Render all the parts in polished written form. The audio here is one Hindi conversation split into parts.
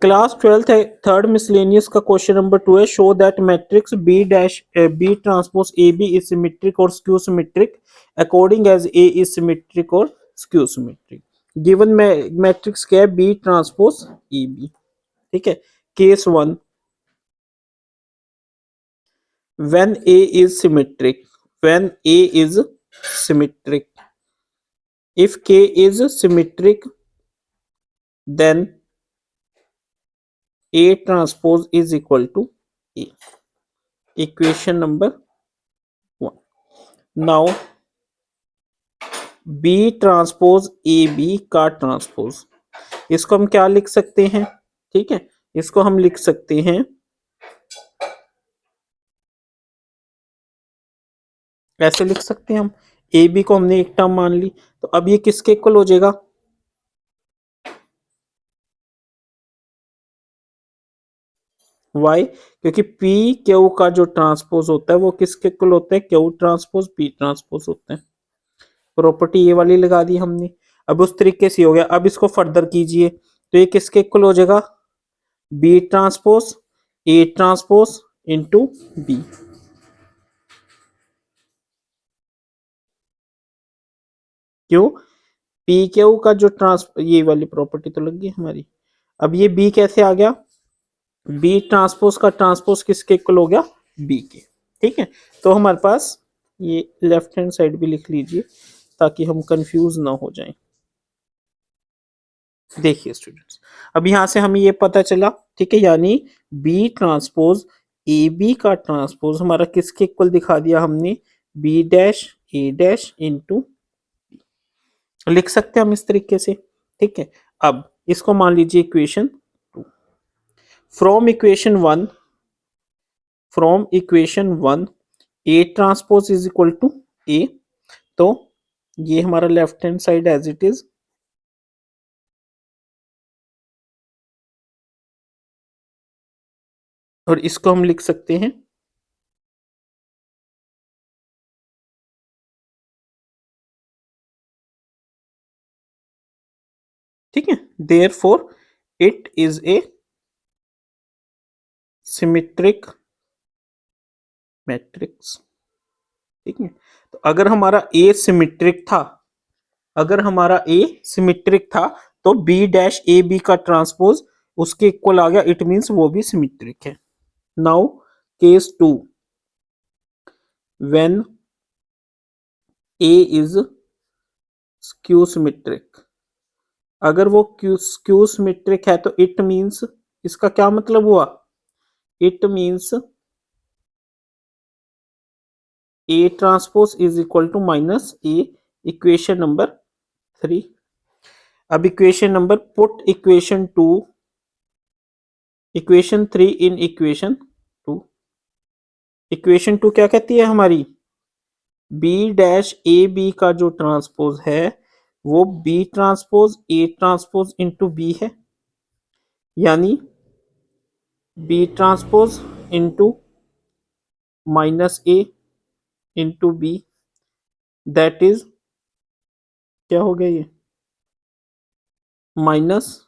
क्लास 12th थर्ड मिसलेनियस का क्वेश्चन नंबर 2 है, show that matrix B dash B transpose A B is symmetric और skew symmetric according as A is symmetric और स्क्यू सिमेट्रिक। गिवन मैट्रिक्स क्या है, बी ट्रांसपोज ए बी। ठीक है, case 1, when A is symmetric, when A is symmetric, if K is symmetric then A transpose is equal to A. Equation number 1. Now B transpose AB का ट्रांसपोज, इसको हम क्या लिख सकते हैं? ठीक है, इसको हम लिख सकते हैं ऐसे लिख सकते हैं हम, ए बी को हमने एक टर्म मान ली, तो अब ये किसके इक्वल हो जाएगा? वाई, क्योंकि पी क्यू का जो ट्रांसपोज होता है वो किसके इक्वल होता है? क्यू ट्रांसपोज पी ट्रांसपोज होते हैं। प्रॉपर्टी ये वाली लगा दी हमने। अब उस तरीके से हो गया, अब इसको फर्दर कीजिए तो ये किसके इक्वल हो जाएगा? B transpose A transpose into B. क्यों? पी क्यू का जो ये वाली प्रॉपर्टी तो लग गई हमारी। अब ये बी कैसे आ गया? बी ट्रांसपोज का ट्रांसपोज किसके इक्वल हो गया? बी के। ठीक है, तो हमारे पास ये लेफ्ट हैंड साइड भी लिख लीजिए ताकि हम कंफ्यूज ना हो जाएं। देखिए स्टूडेंट्स, अब यहां से हमें ये पता चला, ठीक है, यानी बी ट्रांसपोज ए बी का ट्रांसपोज हमारा किसके इक्वल दिखा दिया हमने? बी डैश ए डैश इंटू, लिख सकते हैं हम इस तरीके से। ठीक है, अब इसको मान लीजिए equation 2। From equation 1 A transpose is equal to A, तो ये हमारा left hand side as it is, और इसको हम लिख सकते हैं ठीक है, therefore it is a symmetric matrix. ठीक है, तो अगर हमारा ए सिमेट्रिक था, अगर हमारा ए सिमेट्रिक था तो बी डैश ए बी का ट्रांसपोज उसके इक्वल आ गया, इट मींस वो भी सिमेट्रिक है। Now case 2, when A is skew symmetric, अगर वो स्क्यू सिमेट्रिक है तो इट मींस, इसका क्या मतलब हुआ? It means A transpose is equal to minus A, equation number 3। अब equation number, put equation 3 in equation 2। Equation 2 क्या कहती है हमारी? बी डैश ए बी का जो ट्रांसपोज है वो B transpose A transpose into B है, यानी B transpose into minus A into B, that is क्या हो गया? ये माइनस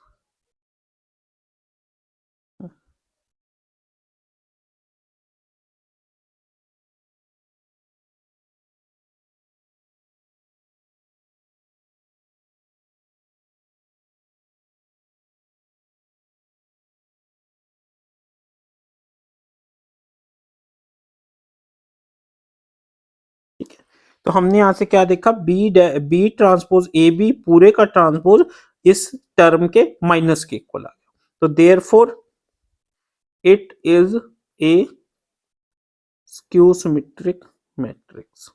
तो हमने यहां से क्या देखा? बी ट्रांसपोज ए बी पूरे का ट्रांसपोज इस टर्म के माइनस के इक्वल आ गया, तो therefore it is A skew symmetric matrix.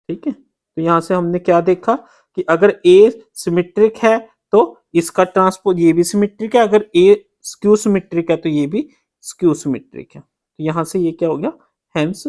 ठीक है, तो यहां से हमने क्या देखा कि अगर ए सिमेट्रिक है तो इसका ट्रांसपोज ये भी सिमेट्रिक है, अगर ए स्क्यू सिमेट्रिक है तो ये भी स्क्यू सिमेट्रिक है। तो यहां से ये क्या हो गया? हेंस